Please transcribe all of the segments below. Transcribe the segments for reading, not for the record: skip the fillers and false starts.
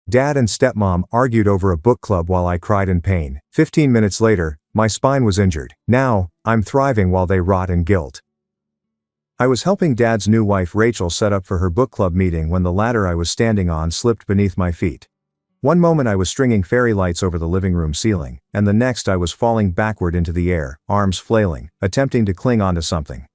Dad and stepmom argued over a book club while I cried in pain. 15 minutes later, my spine was injured. Now, I'm thriving while they rot in guilt. I was helping Dad's new wife Rachel set up for her book club meeting when the ladder I was standing on slipped beneath my feet. One moment I was stringing fairy lights over the living room ceiling, and the next I was falling backward into the air, arms flailing, attempting to cling onto something.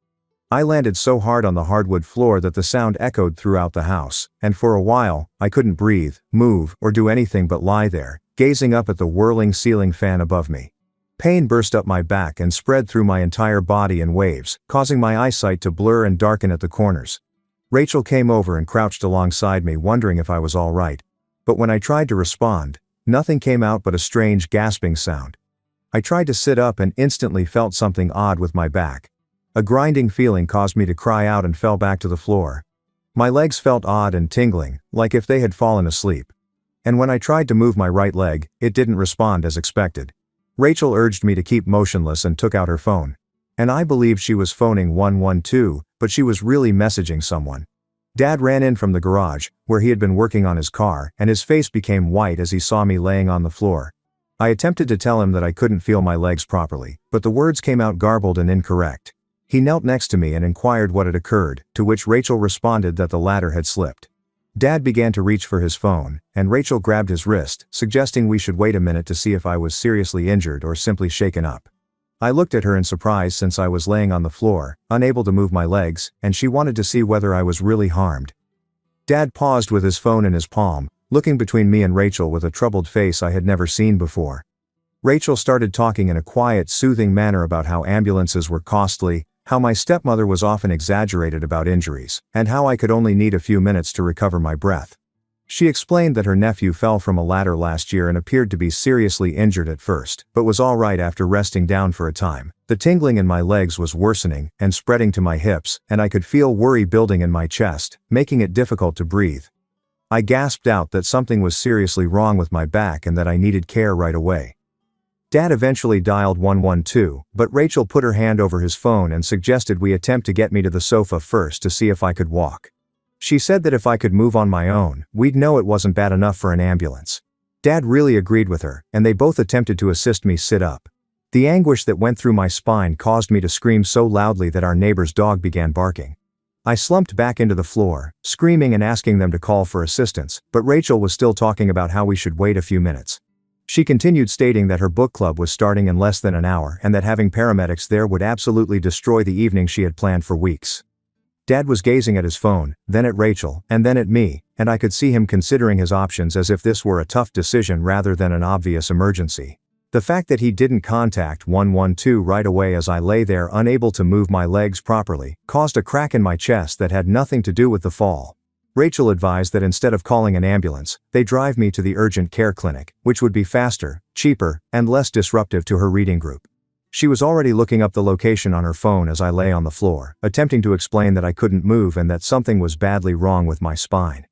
I landed so hard on the hardwood floor that the sound echoed throughout the house, and for a while, I couldn't breathe, move, or do anything but lie there, gazing up at the whirling ceiling fan above me. Pain burst up my back and spread through my entire body in waves, causing my eyesight to blur and darken at the corners. Rachel came over and crouched alongside me, wondering if I was all right. But when I tried to respond, nothing came out but a strange gasping sound. I tried to sit up and instantly felt something odd with my back. A grinding feeling caused me to cry out and fell back to the floor. My legs felt odd and tingling, like if they had fallen asleep. And when I tried to move my right leg, it didn't respond as expected. Rachel urged me to keep motionless and took out her phone. And I believed she was phoning 112, but she was really messaging someone. Dad ran in from the garage, where he had been working on his car, and his face became white as he saw me laying on the floor. I attempted to tell him that I couldn't feel my legs properly, but the words came out garbled and incorrect. He knelt next to me and inquired what had occurred, to which Rachel responded that the ladder had slipped. Dad began to reach for his phone, and Rachel grabbed his wrist, suggesting we should wait a minute to see if I was seriously injured or simply shaken up. I looked at her in surprise since I was laying on the floor, unable to move my legs, and she wanted to see whether I was really harmed. Dad paused with his phone in his palm, looking between me and Rachel with a troubled face I had never seen before. Rachel started talking in a quiet, soothing manner about how ambulances were costly, how my stepmother was often exaggerated about injuries, and how I could only need a few minutes to recover my breath. She explained that her nephew fell from a ladder last year and appeared to be seriously injured at first, but was all right after resting down for a time. The tingling in my legs was worsening and spreading to my hips, and I could feel worry building in my chest, making it difficult to breathe. I gasped out that something was seriously wrong with my back and that I needed care right away. Dad eventually dialed 112, but Rachel put her hand over his phone and suggested we attempt to get me to the sofa first to see if I could walk. She said that if I could move on my own, we'd know it wasn't bad enough for an ambulance. Dad really agreed with her, and they both attempted to assist me sit up. The anguish that went through my spine caused me to scream so loudly that our neighbor's dog began barking. I slumped back into the floor, screaming and asking them to call for assistance, but Rachel was still talking about how we should wait a few minutes. She continued stating that her book club was starting in less than an hour and that having paramedics there would absolutely destroy the evening she had planned for weeks. Dad was gazing at his phone, then at Rachel, and then at me, and I could see him considering his options as if this were a tough decision rather than an obvious emergency. The fact that he didn't contact 112 right away as I lay there unable to move my legs properly caused a crack in my chest that had nothing to do with the fall. Rachel advised that instead of calling an ambulance, they drive me to the urgent care clinic, which would be faster, cheaper, and less disruptive to her reading group. She was already looking up the location on her phone as I lay on the floor, attempting to explain that I couldn't move and that something was badly wrong with my spine.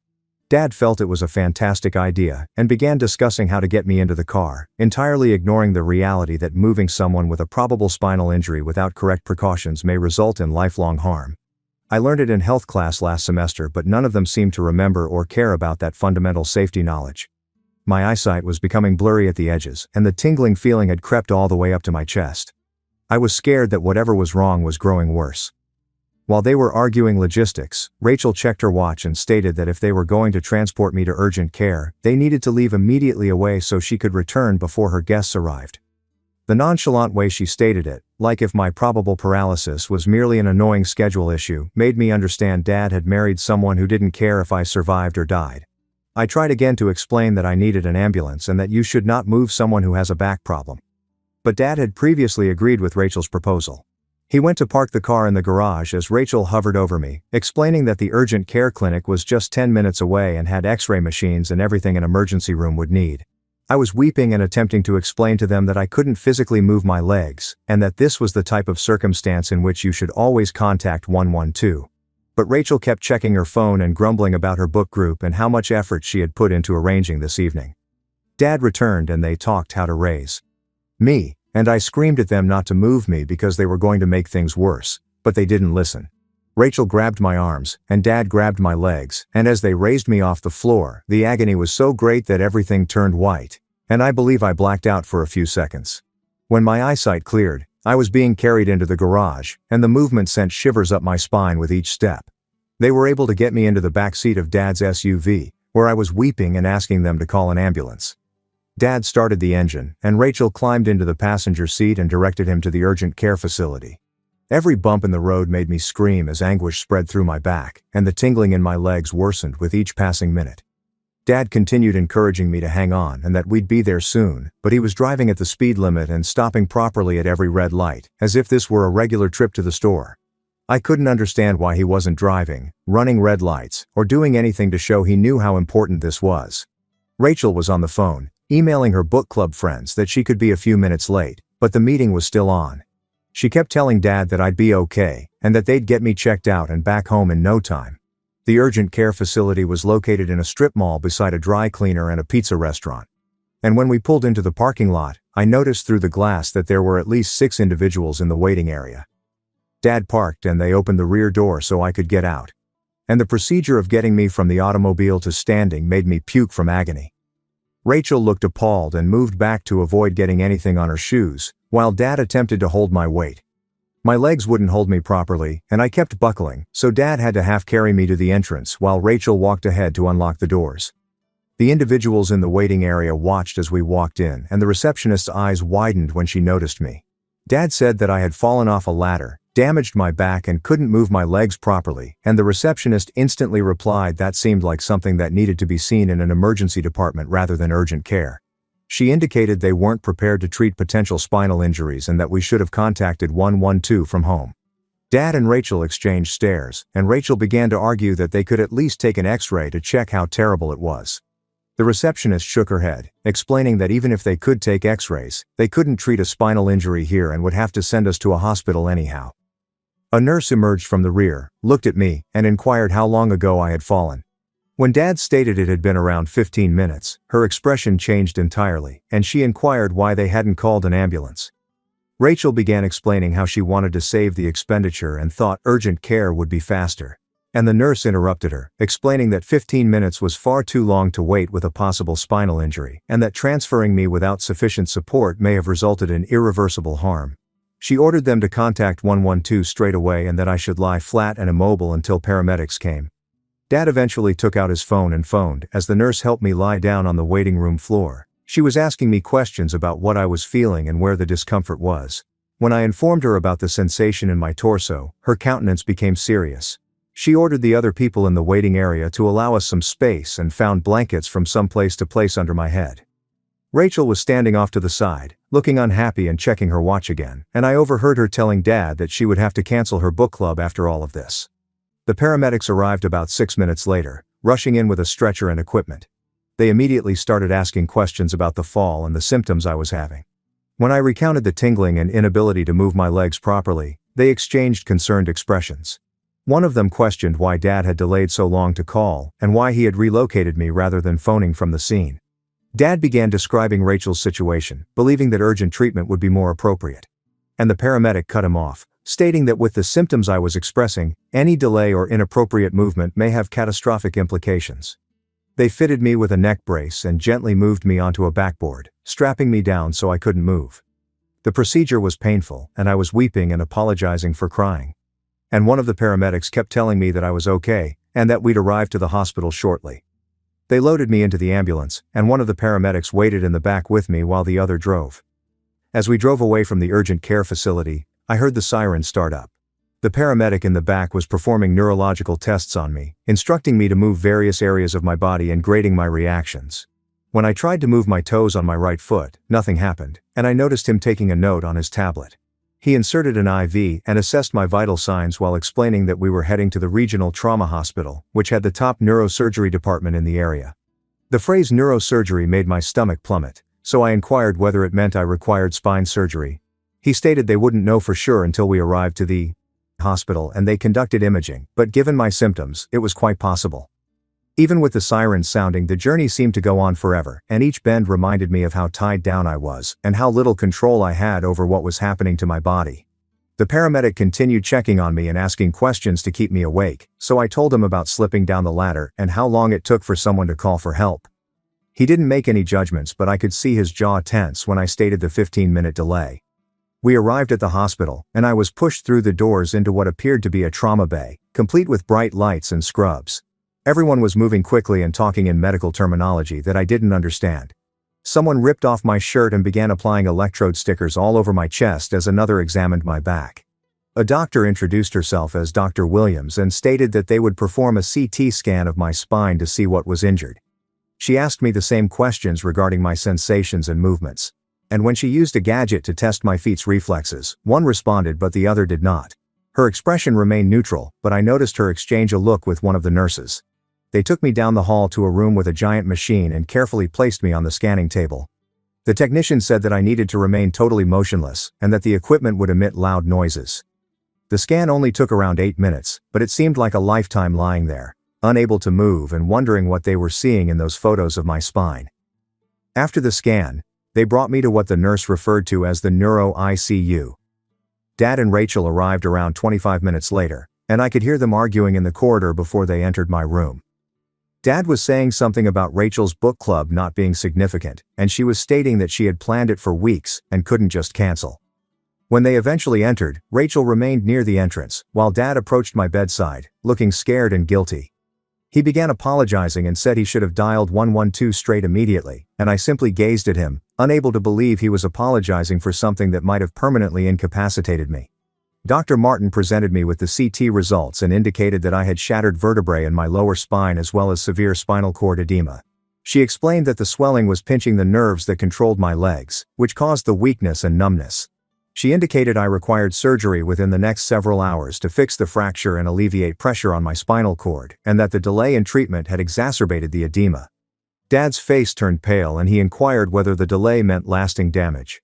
Dad felt it was a fantastic idea and began discussing how to get me into the car, entirely ignoring the reality that moving someone with a probable spinal injury without correct precautions may result in lifelong harm. I learned it in health class last semester, but none of them seemed to remember or care about that fundamental safety knowledge. My eyesight was becoming blurry at the edges, and the tingling feeling had crept all the way up to my chest. I was scared that whatever was wrong was growing worse. While they were arguing logistics, Rachel checked her watch and stated that if they were going to transport me to urgent care, they needed to leave immediately away so she could return before her guests arrived. The nonchalant way she stated it, like if my probable paralysis was merely an annoying schedule issue, made me understand Dad had married someone who didn't care if I survived or died. I tried again to explain that I needed an ambulance and that you should not move someone who has a back problem. But Dad had previously agreed with Rachel's proposal. He went to park the car in the garage as Rachel hovered over me, explaining that the urgent care clinic was just 10 minutes away and had X-ray machines and everything an emergency room would need. I was weeping and attempting to explain to them that I couldn't physically move my legs, and that this was the type of circumstance in which you should always contact 112. But Rachel kept checking her phone and grumbling about her book group and how much effort she had put into arranging this evening. Dad returned and they talked how to raise me, and I screamed at them not to move me because they were going to make things worse, but they didn't listen. Rachel grabbed my arms, and Dad grabbed my legs, and as they raised me off the floor, the agony was so great that everything turned white, and I believe I blacked out for a few seconds. When my eyesight cleared, I was being carried into the garage, and the movement sent shivers up my spine with each step. They were able to get me into the back seat of Dad's SUV, where I was weeping and asking them to call an ambulance. Dad started the engine, and Rachel climbed into the passenger seat and directed him to the urgent care facility. Every bump in the road made me scream as anguish spread through my back, and the tingling in my legs worsened with each passing minute. Dad continued encouraging me to hang on and that we'd be there soon, but he was driving at the speed limit and stopping properly at every red light, as if this were a regular trip to the store. I couldn't understand why he wasn't driving, running red lights, or doing anything to show he knew how important this was. Rachel was on the phone, emailing her book club friends that she could be a few minutes late, but the meeting was still on. She kept telling Dad that I'd be okay, and that they'd get me checked out and back home in no time. The urgent care facility was located in a strip mall beside a dry cleaner and a pizza restaurant. And when we pulled into the parking lot, I noticed through the glass that there were at least 6 individuals in the waiting area. Dad parked and they opened the rear door so I could get out. And the procedure of getting me from the automobile to standing made me puke from agony. Rachel looked appalled and moved back to avoid getting anything on her shoes, while Dad attempted to hold my weight. My legs wouldn't hold me properly, and I kept buckling, so Dad had to half carry me to the entrance while Rachel walked ahead to unlock the doors. The individuals in the waiting area watched as we walked in, and the receptionist's eyes widened when she noticed me. Dad said that I had fallen off a ladder, damaged my back and couldn't move my legs properly, and the receptionist instantly replied that seemed like something that needed to be seen in an emergency department rather than urgent care. She indicated they weren't prepared to treat potential spinal injuries and that we should have contacted 112 from home. Dad and Rachel exchanged stares, and Rachel began to argue that they could at least take an X-ray to check how terrible it was. The receptionist shook her head, explaining that even if they could take X-rays, they couldn't treat a spinal injury here and would have to send us to a hospital anyhow. A nurse emerged from the rear, looked at me, and inquired how long ago I had fallen. When Dad stated it had been around 15 minutes, her expression changed entirely, and she inquired why they hadn't called an ambulance. Rachel began explaining how she wanted to save the expenditure and thought urgent care would be faster. And the nurse interrupted her, explaining that 15 minutes was far too long to wait with a possible spinal injury, and that transferring me without sufficient support may have resulted in irreversible harm. She ordered them to contact 112 straight away and that I should lie flat and immobile until paramedics came. Dad eventually took out his phone and phoned as the nurse helped me lie down on the waiting room floor. She was asking me questions about what I was feeling and where the discomfort was. When I informed her about the sensation in my torso, her countenance became serious. She ordered the other people in the waiting area to allow us some space and found blankets from someplace to place under my head. Rachel was standing off to the side, looking unhappy and checking her watch again, and I overheard her telling Dad that she would have to cancel her book club after all of this. The paramedics arrived about 6 minutes later, rushing in with a stretcher and equipment. They immediately started asking questions about the fall and the symptoms I was having. When I recounted the tingling and inability to move my legs properly, they exchanged concerned expressions. One of them questioned why Dad had delayed so long to call and why he had relocated me rather than phoning from the scene. Dad began describing Rachel's situation, believing that urgent treatment would be more appropriate. And the paramedic cut him off, stating that with the symptoms I was expressing, any delay or inappropriate movement may have catastrophic implications. They fitted me with a neck brace and gently moved me onto a backboard, strapping me down so I couldn't move. The procedure was painful, and I was weeping and apologizing for crying. And one of the paramedics kept telling me that I was okay, and that we'd arrive to the hospital shortly. They loaded me into the ambulance, and one of the paramedics waited in the back with me while the other drove. As we drove away from the urgent care facility, I heard the siren start up. The paramedic in the back was performing neurological tests on me, instructing me to move various areas of my body and grading my reactions. When I tried to move my toes on my right foot, nothing happened, and I noticed him taking a note on his tablet. He inserted an IV and assessed my vital signs while explaining that we were heading to the regional trauma hospital, which had the top neurosurgery department in the area. The phrase neurosurgery made my stomach plummet, so I inquired whether it meant I required spine surgery. He stated they wouldn't know for sure until we arrived to the hospital and they conducted imaging, but given my symptoms, it was quite possible. Even with the sirens sounding, the journey seemed to go on forever, and each bend reminded me of how tied down I was, and how little control I had over what was happening to my body. The paramedic continued checking on me and asking questions to keep me awake, so I told him about slipping down the ladder and how long it took for someone to call for help. He didn't make any judgments, but I could see his jaw tense when I stated the 15-minute delay. We arrived at the hospital, and I was pushed through the doors into what appeared to be a trauma bay, complete with bright lights and scrubs. Everyone was moving quickly and talking in medical terminology that I didn't understand. Someone ripped off my shirt and began applying electrode stickers all over my chest as another examined my back. A doctor introduced herself as Dr. Williams and stated that they would perform a CT scan of my spine to see what was injured. She asked me the same questions regarding my sensations and movements. And when she used a gadget to test my feet's reflexes, one responded but the other did not. Her expression remained neutral, but I noticed her exchange a look with one of the nurses. They took me down the hall to a room with a giant machine and carefully placed me on the scanning table. The technician said that I needed to remain totally motionless, and that the equipment would emit loud noises. The scan only took around 8 minutes, but it seemed like a lifetime lying there, unable to move and wondering what they were seeing in those photos of my spine. After the scan, they brought me to what the nurse referred to as the neuro ICU. Dad and Rachel arrived around 25 minutes later, and I could hear them arguing in the corridor before they entered my room. Dad was saying something about Rachel's book club not being significant, and she was stating that she had planned it for weeks and couldn't just cancel. When they eventually entered, Rachel remained near the entrance, while Dad approached my bedside, looking scared and guilty. He began apologizing and said he should have dialed 112 straight immediately, and I simply gazed at him, unable to believe he was apologizing for something that might have permanently incapacitated me. Dr. Martin presented me with the CT results and indicated that I had shattered vertebrae in my lower spine as well as severe spinal cord edema. She explained that the swelling was pinching the nerves that controlled my legs, which caused the weakness and numbness. She indicated I required surgery within the next several hours to fix the fracture and alleviate pressure on my spinal cord, and that the delay in treatment had exacerbated the edema. Dad's face turned pale and he inquired whether the delay meant lasting damage.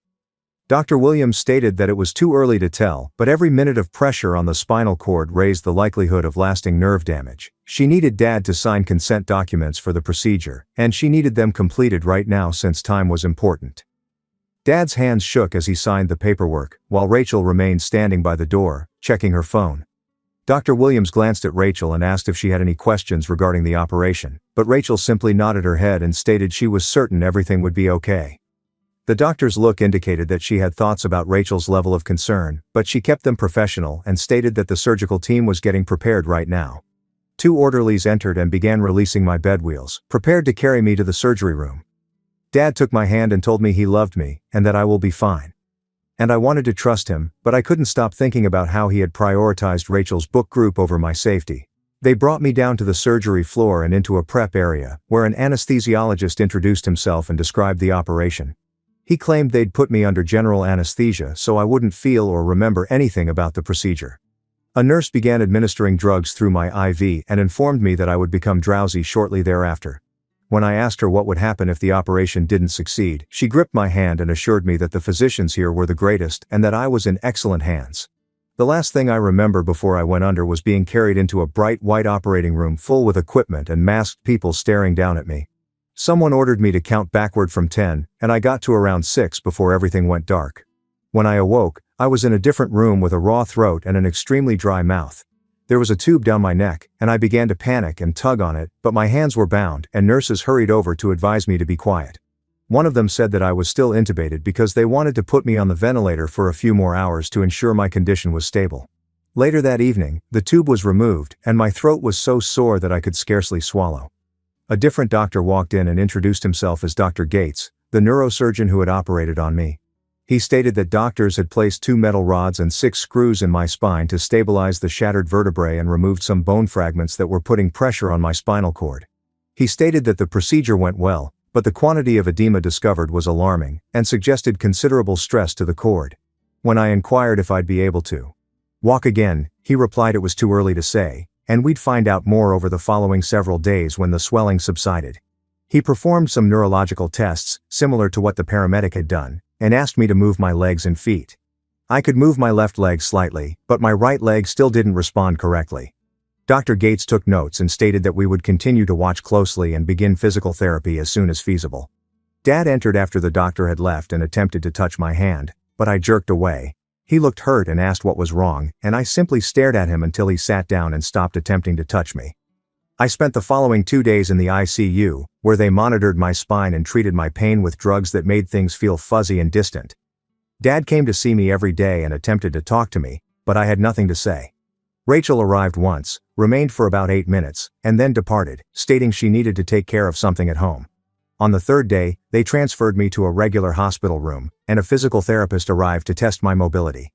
Dr. Williams stated that it was too early to tell, but every minute of pressure on the spinal cord raised the likelihood of lasting nerve damage. She needed Dad to sign consent documents for the procedure, and she needed them completed right now since time was important. Dad's hands shook as he signed the paperwork, while Rachel remained standing by the door, checking her phone. Dr. Williams glanced at Rachel and asked if she had any questions regarding the operation, but Rachel simply nodded her head and stated she was certain everything would be okay. The doctor's look indicated that she had thoughts about Rachel's level of concern, but she kept them professional and stated that the surgical team was getting prepared right now. 2 orderlies entered and began releasing my bed wheels, prepared to carry me to the surgery room. Dad took my hand and told me he loved me, and that I will be fine. And I wanted to trust him, but I couldn't stop thinking about how he had prioritized Rachel's book group over my safety. They brought me down to the surgery floor and into a prep area, where an anesthesiologist introduced himself and described the operation. He claimed they'd put me under general anesthesia so I wouldn't feel or remember anything about the procedure. A nurse began administering drugs through my IV and informed me that I would become drowsy shortly thereafter. When I asked her what would happen if the operation didn't succeed, she gripped my hand and assured me that the physicians here were the greatest and that I was in excellent hands. The last thing I remember before I went under was being carried into a bright white operating room full with equipment and masked people staring down at me. Someone ordered me to count backward from 10, and I got to around 6 before everything went dark. When I awoke, I was in a different room with a raw throat and an extremely dry mouth. There was a tube down my neck, and I began to panic and tug on it, but my hands were bound, and nurses hurried over to advise me to be quiet. One of them said that I was still intubated because they wanted to put me on the ventilator for a few more hours to ensure my condition was stable. Later that evening, the tube was removed, and my throat was so sore that I could scarcely swallow. A different doctor walked in and introduced himself as Dr. Gates, the neurosurgeon who had operated on me. He stated that doctors had placed 2 metal rods and 6 screws in my spine to stabilize the shattered vertebrae and removed some bone fragments that were putting pressure on my spinal cord. He stated that the procedure went well, but the quantity of edema discovered was alarming and suggested considerable stress to the cord. When I inquired if I'd be able to walk again, he replied it was too early to say, and we'd find out more over the following several days when the swelling subsided. He performed some neurological tests, similar to what the paramedic had done, and asked me to move my legs and feet. I could move my left leg slightly, but my right leg still didn't respond correctly. Dr. Gates took notes and stated that we would continue to watch closely and begin physical therapy as soon as feasible. Dad entered after the doctor had left and attempted to touch my hand, but I jerked away. He looked hurt and asked what was wrong, and I simply stared at him until he sat down and stopped attempting to touch me. I spent the following 2 days in the ICU, where they monitored my spine and treated my pain with drugs that made things feel fuzzy and distant. Dad came to see me every day and attempted to talk to me, but I had nothing to say. Rachel arrived once, remained for about 8 minutes, and then departed, stating she needed to take care of something at home. On the 3rd day, they transferred me to a regular hospital room, and a physical therapist arrived to test my mobility.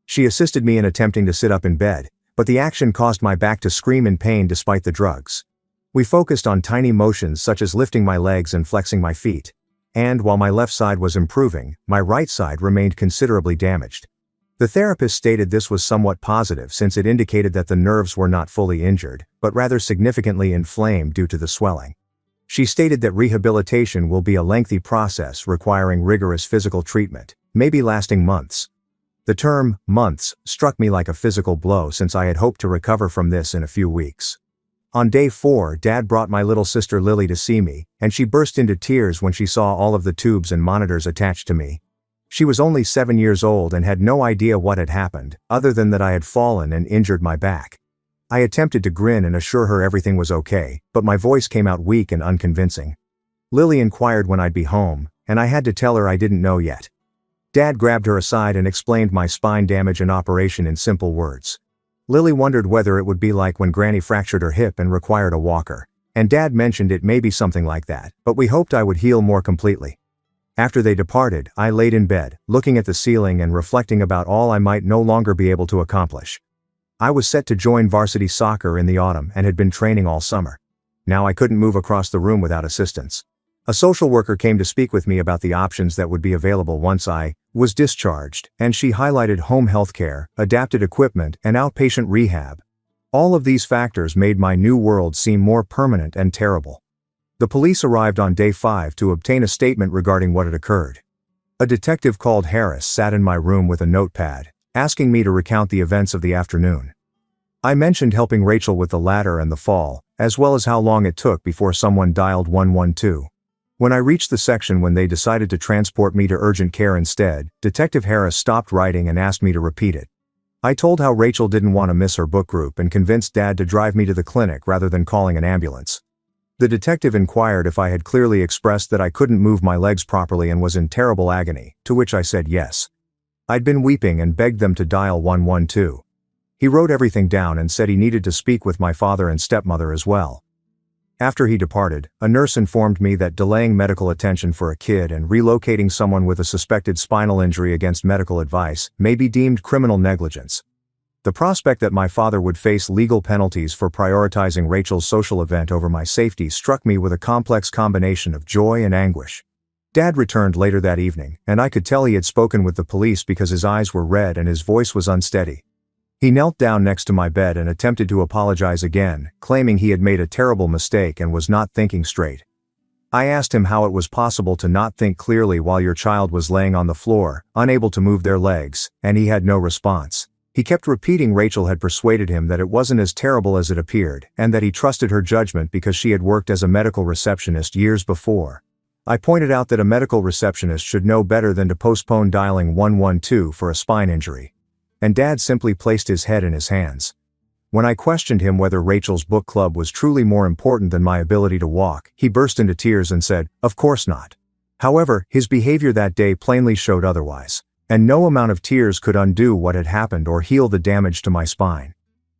She assisted me in attempting to sit up in bed, but the action caused my back to scream in pain despite the drugs. We focused on tiny motions such as lifting my legs and flexing my feet. And while my left side was improving, my right side remained considerably damaged. The therapist stated this was somewhat positive since it indicated that the nerves were not fully injured, but rather significantly inflamed due to the swelling. She stated that rehabilitation will be a lengthy process requiring rigorous physical treatment, maybe lasting months. The term, months, struck me like a physical blow since I had hoped to recover from this in a few weeks. On day 4, Dad brought my little sister Lily to see me, and she burst into tears when she saw all of the tubes and monitors attached to me. She was only 7 years old and had no idea what had happened, other than that I had fallen and injured my back. I attempted to grin and assure her everything was okay, but my voice came out weak and unconvincing. Lily inquired when I'd be home, and I had to tell her I didn't know yet. Dad grabbed her aside and explained my spine damage and operation in simple words. Lily wondered whether it would be like when Granny fractured her hip and required a walker, and Dad mentioned it may be something like that, but we hoped I would heal more completely. After they departed, I laid in bed, looking at the ceiling and reflecting about all I might no longer be able to accomplish. I was set to join varsity soccer in the autumn and had been training all summer. Now I couldn't move across the room without assistance. A social worker came to speak with me about the options that would be available once I was discharged, and she highlighted home health care, adapted equipment, and outpatient rehab. All of these factors made my new world seem more permanent and terrible. The police arrived on day 5 to obtain a statement regarding what had occurred. A detective called Harris sat in my room with a notepad, asking me to recount the events of the afternoon. I mentioned helping Rachel with the ladder and the fall, as well as how long it took before someone dialed 112. When I reached the section when they decided to transport me to urgent care instead, Detective Harris stopped writing and asked me to repeat it. I told how Rachel didn't want to miss her book group and convinced Dad to drive me to the clinic rather than calling an ambulance. The detective inquired if I had clearly expressed that I couldn't move my legs properly and was in terrible agony, to which I said yes. I'd been weeping and begged them to dial 112. He wrote everything down and said he needed to speak with my father and stepmother as well. After he departed, a nurse informed me that delaying medical attention for a kid and relocating someone with a suspected spinal injury against medical advice may be deemed criminal negligence. The prospect that my father would face legal penalties for prioritizing Rachel's social event over my safety struck me with a complex combination of joy and anguish. Dad returned later that evening, and I could tell he had spoken with the police because his eyes were red and his voice was unsteady. He knelt down next to my bed and attempted to apologize again, claiming he had made a terrible mistake and was not thinking straight. I asked him how it was possible to not think clearly while your child was laying on the floor, unable to move their legs, and he had no response. He kept repeating Rachel had persuaded him that it wasn't as terrible as it appeared, and that he trusted her judgment because she had worked as a medical receptionist years before. I pointed out that a medical receptionist should know better than to postpone dialing 112 for a spine injury. And Dad simply placed his head in his hands. When I questioned him whether Rachel's book club was truly more important than my ability to walk, he burst into tears and said, "Of course not." However, his behavior that day plainly showed otherwise. And no amount of tears could undo what had happened or heal the damage to my spine.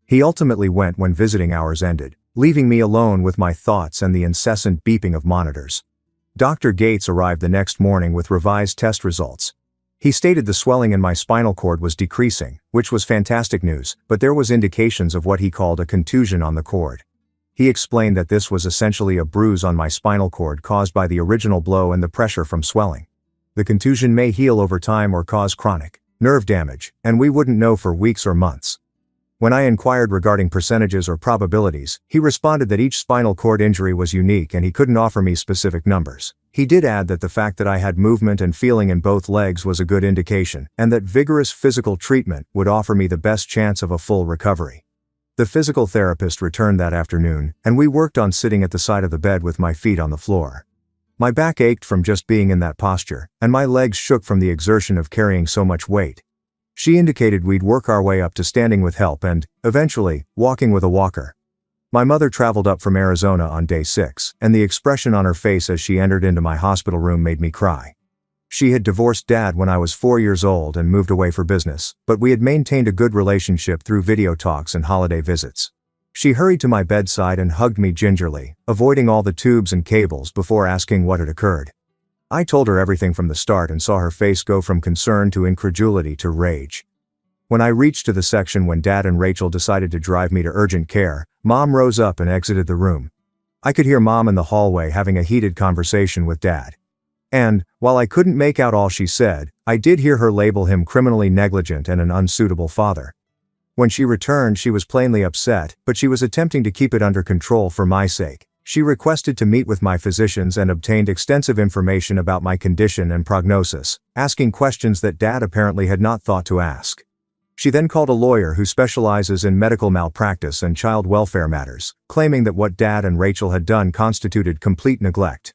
He ultimately went when visiting hours ended, leaving me alone with my thoughts and the incessant beeping of monitors. Dr. Gates arrived the next morning with revised test results. He stated the swelling in my spinal cord was decreasing, which was fantastic news, but there was indications of what he called a contusion on the cord. He explained that this was essentially a bruise on my spinal cord caused by the original blow and the pressure from swelling. The contusion may heal over time or cause chronic nerve damage, and we wouldn't know for weeks or months. When I inquired regarding percentages or probabilities, he responded that each spinal cord injury was unique and he couldn't offer me specific numbers. He did add that the fact that I had movement and feeling in both legs was a good indication, and that vigorous physical treatment would offer me the best chance of a full recovery. The physical therapist returned that afternoon, and we worked on sitting at the side of the bed with my feet on the floor. My back ached from just being in that posture, and my legs shook from the exertion of carrying so much weight. She indicated we'd work our way up to standing with help and, eventually, walking with a walker. My mother traveled up from Arizona on day 6, and the expression on her face as she entered into my hospital room made me cry. She had divorced Dad when I was 4 years old and moved away for business, but we had maintained a good relationship through video talks and holiday visits. She hurried to my bedside and hugged me gingerly, avoiding all the tubes and cables before asking what had occurred. I told her everything from the start and saw her face go from concern to incredulity to rage. When I reached to the section when Dad and Rachel decided to drive me to urgent care, Mom rose up and exited the room. I could hear Mom in the hallway having a heated conversation with Dad. And, while I couldn't make out all she said, I did hear her label him criminally negligent and an unsuitable father. When she returned, she was plainly upset, but she was attempting to keep it under control for my sake. She requested to meet with my physicians and obtained extensive information about my condition and prognosis, asking questions that Dad apparently had not thought to ask. She then called a lawyer who specializes in medical malpractice and child welfare matters, claiming that what Dad and Rachel had done constituted complete neglect.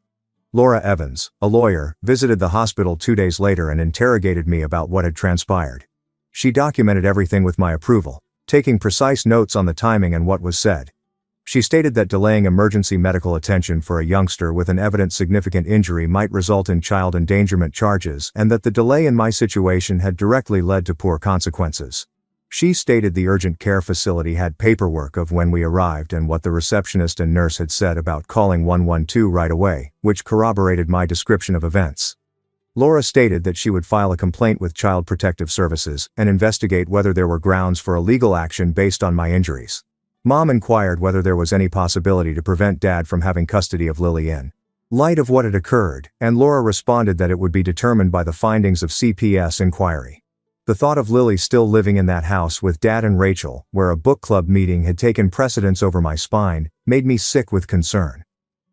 Laura Evans, a lawyer, visited the hospital 2 days later and interrogated me about what had transpired. She documented everything with my approval, taking precise notes on the timing and what was said. She stated that delaying emergency medical attention for a youngster with an evident significant injury might result in child endangerment charges and that the delay in my situation had directly led to poor consequences. She stated the urgent care facility had paperwork of when we arrived and what the receptionist and nurse had said about calling 112 right away, which corroborated my description of events. Laura stated that she would file a complaint with Child Protective Services and investigate whether there were grounds for a legal action based on my injuries. Mom inquired whether there was any possibility to prevent Dad from having custody of Lily in light of what had occurred, and Laura responded that it would be determined by the findings of CPS inquiry. The thought of Lily still living in that house with Dad and Rachel, where a book club meeting had taken precedence over my spine, made me sick with concern.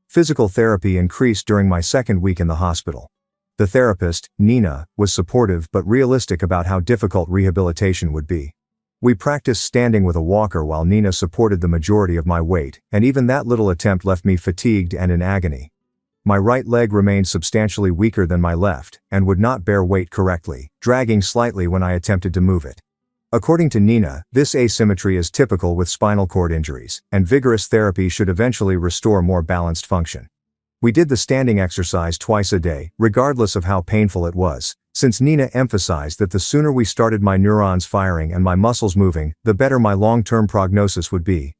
Physical therapy increased during my second week in the hospital. The therapist, Nina, was supportive but realistic about how difficult rehabilitation would be. We practiced standing with a walker while Nina supported the majority of my weight, and even that little attempt left me fatigued and in agony. My right leg remained substantially weaker than my left, and would not bear weight correctly, dragging slightly when I attempted to move it. According to Nina, this asymmetry is typical with spinal cord injuries, and vigorous therapy should eventually restore more balanced function. We did the standing exercise twice a day, regardless of how painful it was, since Nina emphasized that the sooner we started my neurons firing and my muscles moving, the better my long-term prognosis would be.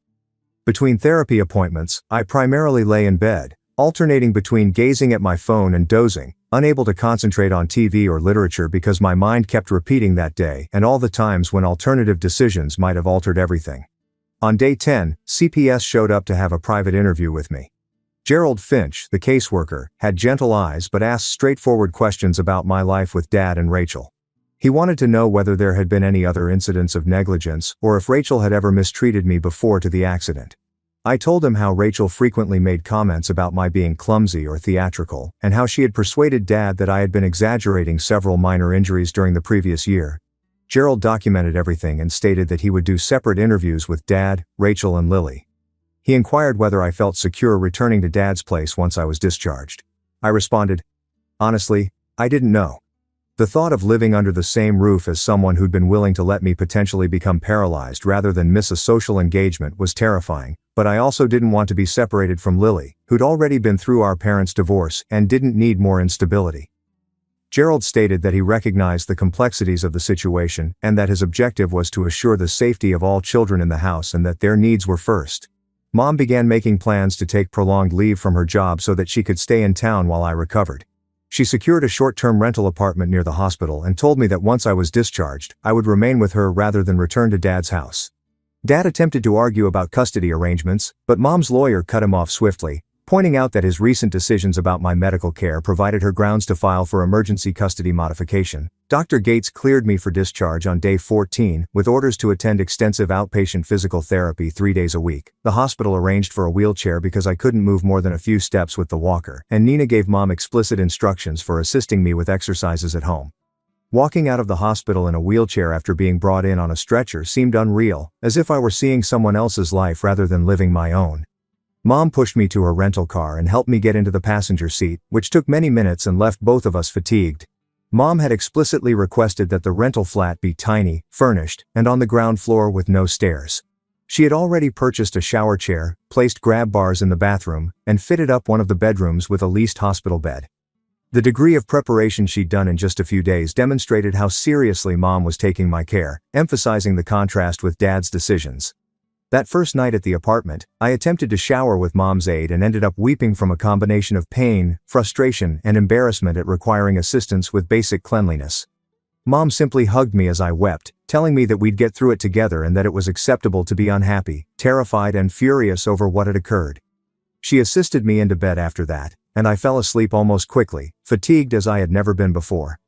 Between therapy appointments, I primarily lay in bed, alternating between gazing at my phone and dozing, unable to concentrate on TV or literature because my mind kept repeating that day and all the times when alternative decisions might have altered everything. On day 10, CPS showed up to have a private interview with me. Gerald Finch, the caseworker, had gentle eyes but asked straightforward questions about my life with Dad and Rachel. He wanted to know whether there had been any other incidents of negligence or if Rachel had ever mistreated me before to the accident. I told him how Rachel frequently made comments about my being clumsy or theatrical, and how she had persuaded Dad that I had been exaggerating several minor injuries during the previous year. Gerald documented everything and stated that he would do separate interviews with Dad, Rachel, and Lily. He inquired whether I felt secure returning to Dad's place once I was discharged. I responded, "Honestly, I didn't know. The thought of living under the same roof as someone who'd been willing to let me potentially become paralyzed rather than miss a social engagement was terrifying, but I also didn't want to be separated from Lily, who'd already been through our parents' divorce and didn't need more instability." Gerald stated that he recognized the complexities of the situation and that his objective was to assure the safety of all children in the house and that their needs were first. Mom began making plans to take prolonged leave from her job so that she could stay in town while I recovered. She secured a short-term rental apartment near the hospital and told me that once I was discharged, I would remain with her rather than return to Dad's house. Dad attempted to argue about custody arrangements, but Mom's lawyer cut him off swiftly, pointing out that his recent decisions about my medical care provided her grounds to file for emergency custody modification. Dr. Gates cleared me for discharge on day 14, with orders to attend extensive outpatient physical therapy 3 days a week. The hospital arranged for a wheelchair because I couldn't move more than a few steps with the walker, and Nina gave Mom explicit instructions for assisting me with exercises at home. Walking out of the hospital in a wheelchair after being brought in on a stretcher seemed unreal, as if I were seeing someone else's life rather than living my own. Mom pushed me to her rental car and helped me get into the passenger seat, which took many minutes and left both of us fatigued. Mom had explicitly requested that the rental flat be tiny, furnished, and on the ground floor with no stairs. She had already purchased a shower chair, placed grab bars in the bathroom, and fitted up one of the bedrooms with a leased hospital bed. The degree of preparation she'd done in just a few days demonstrated how seriously Mom was taking my care, emphasizing the contrast with Dad's decisions. That first night at the apartment, I attempted to shower with Mom's aid and ended up weeping from a combination of pain, frustration, and embarrassment at requiring assistance with basic cleanliness. Mom simply hugged me as I wept, telling me that we'd get through it together and that it was acceptable to be unhappy, terrified, and furious over what had occurred. She assisted me into bed after that, and I fell asleep almost quickly, fatigued as I had never been before.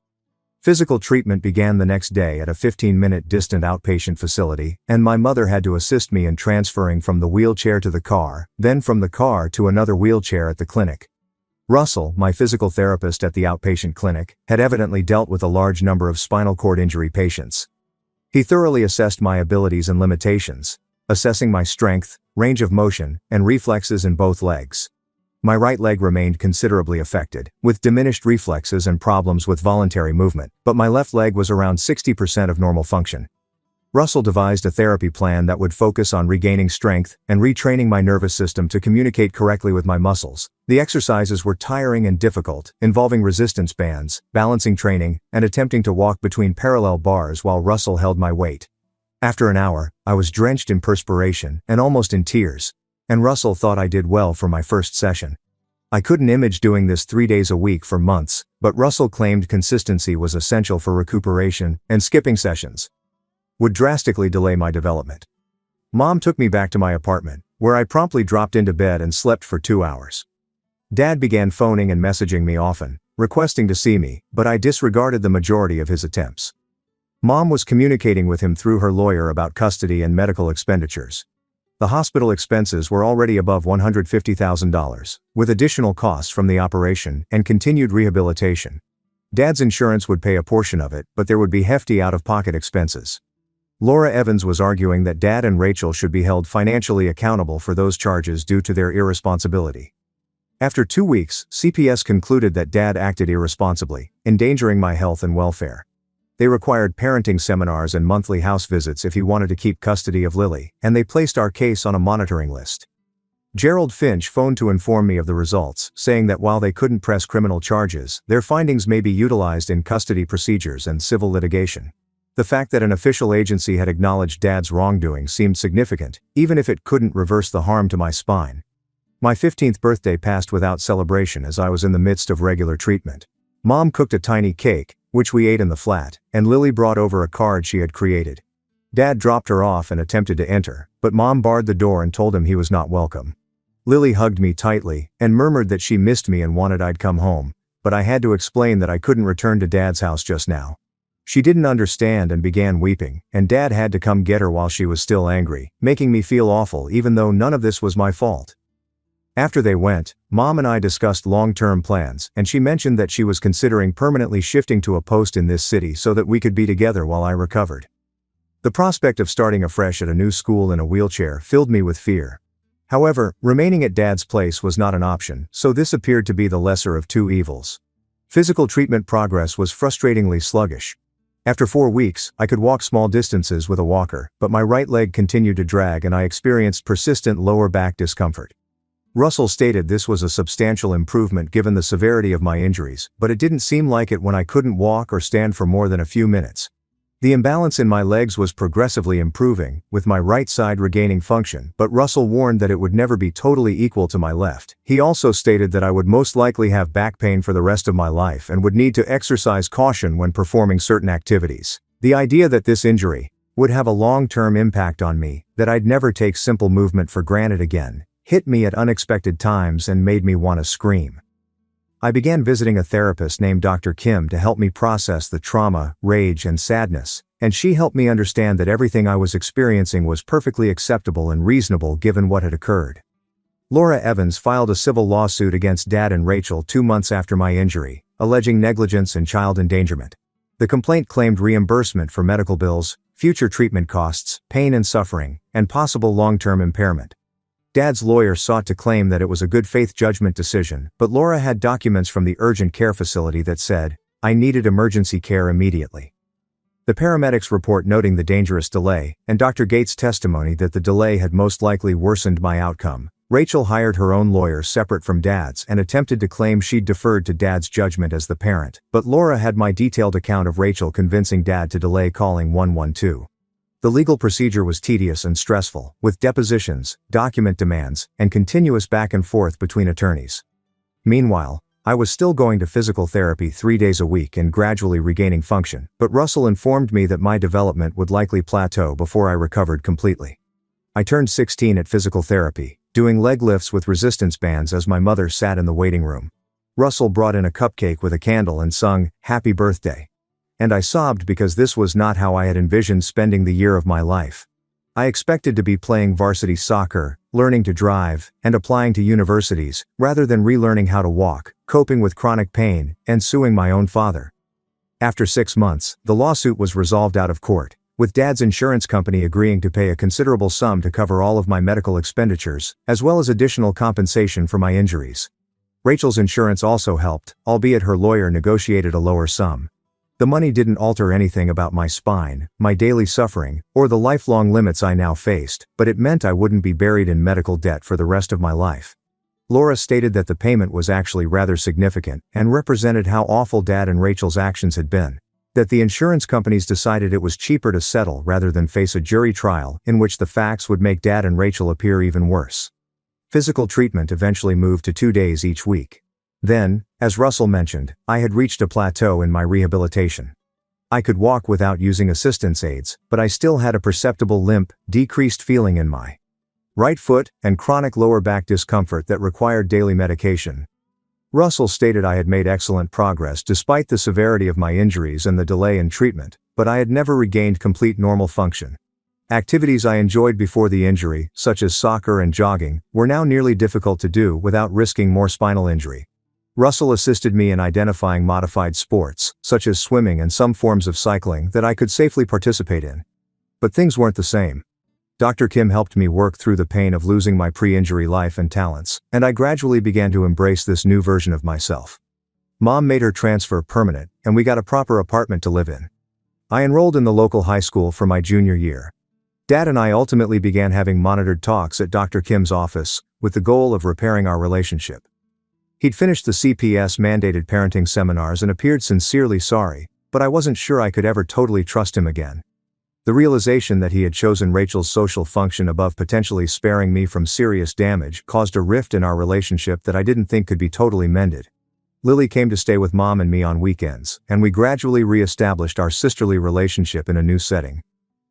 Physical treatment began the next day at a 15-minute distant outpatient facility, and my mother had to assist me in transferring from the wheelchair to the car, then from the car to another wheelchair at the clinic. Russell, my physical therapist at the outpatient clinic, had evidently dealt with a large number of spinal cord injury patients. He thoroughly assessed my abilities and limitations, assessing my strength, range of motion, and reflexes in both legs. My right leg remained considerably affected, with diminished reflexes and problems with voluntary movement, but my left leg was around 60% of normal function. Russell devised a therapy plan that would focus on regaining strength and retraining my nervous system to communicate correctly with my muscles. The exercises were tiring and difficult, involving resistance bands, balancing training, and attempting to walk between parallel bars while Russell held my weight. After an hour, I was drenched in perspiration and almost in tears, and Russell thought I did well for my first session. I couldn't imagine doing this 3 days a week for months, but Russell claimed consistency was essential for recuperation, and skipping sessions would drastically delay my development. Mom took me back to my apartment, where I promptly dropped into bed and slept for 2 hours. Dad began phoning and messaging me often, requesting to see me, but I disregarded the majority of his attempts. Mom was communicating with him through her lawyer about custody and medical expenditures. The hospital expenses were already above $150,000, with additional costs from the operation and continued rehabilitation. Dad's insurance would pay a portion of it, but there would be hefty out-of-pocket expenses. Laura Evans was arguing that Dad and Rachel should be held financially accountable for those charges due to their irresponsibility. After 2 weeks, CPS concluded that Dad acted irresponsibly, endangering my health and welfare. They required parenting seminars and monthly house visits if he wanted to keep custody of Lily, and they placed our case on a monitoring list. Gerald Finch phoned to inform me of the results, saying that while they couldn't press criminal charges, their findings may be utilized in custody procedures and civil litigation. The fact that an official agency had acknowledged Dad's wrongdoing seemed significant, even if it couldn't reverse the harm to my spine. My 15th birthday passed without celebration as I was in the midst of regular treatment. Mom cooked a tiny cake, which we ate in the flat, and Lily brought over a card she had created. Dad dropped her off and attempted to enter, but Mom barred the door and told him he was not welcome. Lily hugged me tightly and murmured that she missed me and wanted I'd come home, but I had to explain that I couldn't return to Dad's house just now. She didn't understand and began weeping, and Dad had to come get her while she was still angry, making me feel awful even though none of this was my fault. After they went, Mom and I discussed long-term plans, and she mentioned that she was considering permanently shifting to a post in this city so that we could be together while I recovered. The prospect of starting afresh at a new school in a wheelchair filled me with fear. However, remaining at Dad's place was not an option, so this appeared to be the lesser of two evils. Physical treatment progress was frustratingly sluggish. After 4 weeks, I could walk small distances with a walker, but my right leg continued to drag and I experienced persistent lower back discomfort. Russell stated this was a substantial improvement given the severity of my injuries, but it didn't seem like it when I couldn't walk or stand for more than a few minutes. The imbalance in my legs was progressively improving, with my right side regaining function, but Russell warned that it would never be totally equal to my left. He also stated that I would most likely have back pain for the rest of my life and would need to exercise caution when performing certain activities. The idea that this injury would have a long-term impact on me, that I'd never take simple movement for granted again, hit me at unexpected times and made me want to scream. I began visiting a therapist named Dr. Kim to help me process the trauma, rage, and sadness, and she helped me understand that everything I was experiencing was perfectly acceptable and reasonable given what had occurred. Laura Evans filed a civil lawsuit against Dad and Rachel 2 months after my injury, alleging negligence and child endangerment. The complaint claimed reimbursement for medical bills, future treatment costs, pain and suffering, and possible long-term impairment. Dad's lawyer sought to claim that it was a good faith judgment decision, but Laura had documents from the urgent care facility that said, I needed emergency care immediately. The paramedics report noting the dangerous delay, and Dr. Gates' testimony that the delay had most likely worsened my outcome. Rachel hired her own lawyer separate from Dad's and attempted to claim she'd deferred to Dad's judgment as the parent, but Laura had my detailed account of Rachel convincing Dad to delay calling 112. The legal procedure was tedious and stressful, with depositions, document demands, and continuous back and forth between attorneys. Meanwhile, I was still going to physical therapy 3 days a week and gradually regaining function, but Russell informed me that my development would likely plateau before I recovered completely. I turned 16 at physical therapy, doing leg lifts with resistance bands as my mother sat in the waiting room. Russell brought in a cupcake with a candle and sung, "Happy Birthday." And I sobbed because this was not how I had envisioned spending the year of my life. I expected to be playing varsity soccer, learning to drive, and applying to universities, rather than relearning how to walk, coping with chronic pain, and suing my own father. After 6 months, the lawsuit was resolved out of court, with Dad's insurance company agreeing to pay a considerable sum to cover all of my medical expenditures, as well as additional compensation for my injuries. Rachel's insurance also helped, albeit her lawyer negotiated a lower sum. The money didn't alter anything about my spine, my daily suffering, or the lifelong limits I now faced, but it meant I wouldn't be buried in medical debt for the rest of my life. Laura stated that the payment was actually rather significant and represented how awful Dad and Rachel's actions had been. That the insurance companies decided it was cheaper to settle rather than face a jury trial in which the facts would make Dad and Rachel appear even worse. Physical treatment eventually moved to 2 days each week. Then, as Russell mentioned, I had reached a plateau in my rehabilitation. I could walk without using assistance aids, but I still had a perceptible limp, decreased feeling in my right foot, and chronic lower back discomfort that required daily medication. Russell stated I had made excellent progress despite the severity of my injuries and the delay in treatment, but I had never regained complete normal function. Activities I enjoyed before the injury, such as soccer and jogging, were now nearly difficult to do without risking more spinal injury. Russell assisted me in identifying modified sports, such as swimming and some forms of cycling that I could safely participate in. But things weren't the same. Dr. Kim helped me work through the pain of losing my pre-injury life and talents, and I gradually began to embrace this new version of myself. Mom made her transfer permanent, and we got a proper apartment to live in. I enrolled in the local high school for my junior year. Dad and I ultimately began having monitored talks at Dr. Kim's office, with the goal of repairing our relationship. He'd finished the CPS-mandated parenting seminars and appeared sincerely sorry, but I wasn't sure I could ever totally trust him again. The realization that he had chosen Rachel's social function above potentially sparing me from serious damage caused a rift in our relationship that I didn't think could be totally mended. Lily came to stay with Mom and me on weekends, and we gradually re-established our sisterly relationship in a new setting.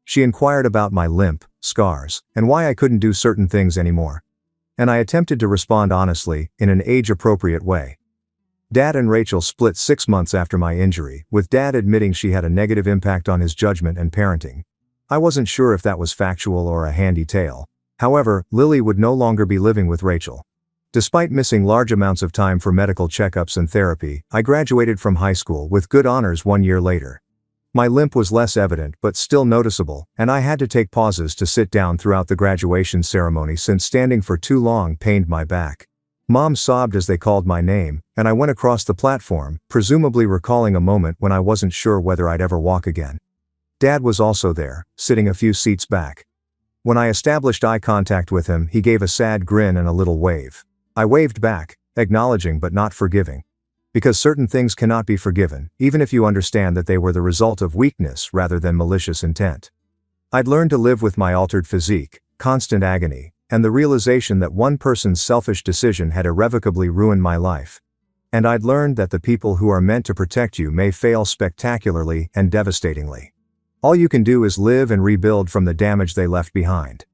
She inquired about my limp, scars, and why I couldn't do certain things anymore. And I attempted to respond honestly, in an age-appropriate way. Dad and Rachel split 6 months after my injury, with Dad admitting she had a negative impact on his judgment and parenting. I wasn't sure if that was factual or a handy tale. However, Lily would no longer be living with Rachel. Despite missing large amounts of time for medical checkups and therapy, I graduated from high school with good honors 1 year later. My limp was less evident but still noticeable, and I had to take pauses to sit down throughout the graduation ceremony since standing for too long pained my back. Mom sobbed as they called my name, and I went across the platform, presumably recalling a moment when I wasn't sure whether I'd ever walk again. Dad was also there, sitting a few seats back. When I established eye contact with him, he gave a sad grin and a little wave. I waved back, acknowledging but not forgiving. Because certain things cannot be forgiven, even if you understand that they were the result of weakness rather than malicious intent. I'd learned to live with my altered physique, constant agony, and the realization that one person's selfish decision had irrevocably ruined my life. And I'd learned that the people who are meant to protect you may fail spectacularly and devastatingly. All you can do is live and rebuild from the damage they left behind.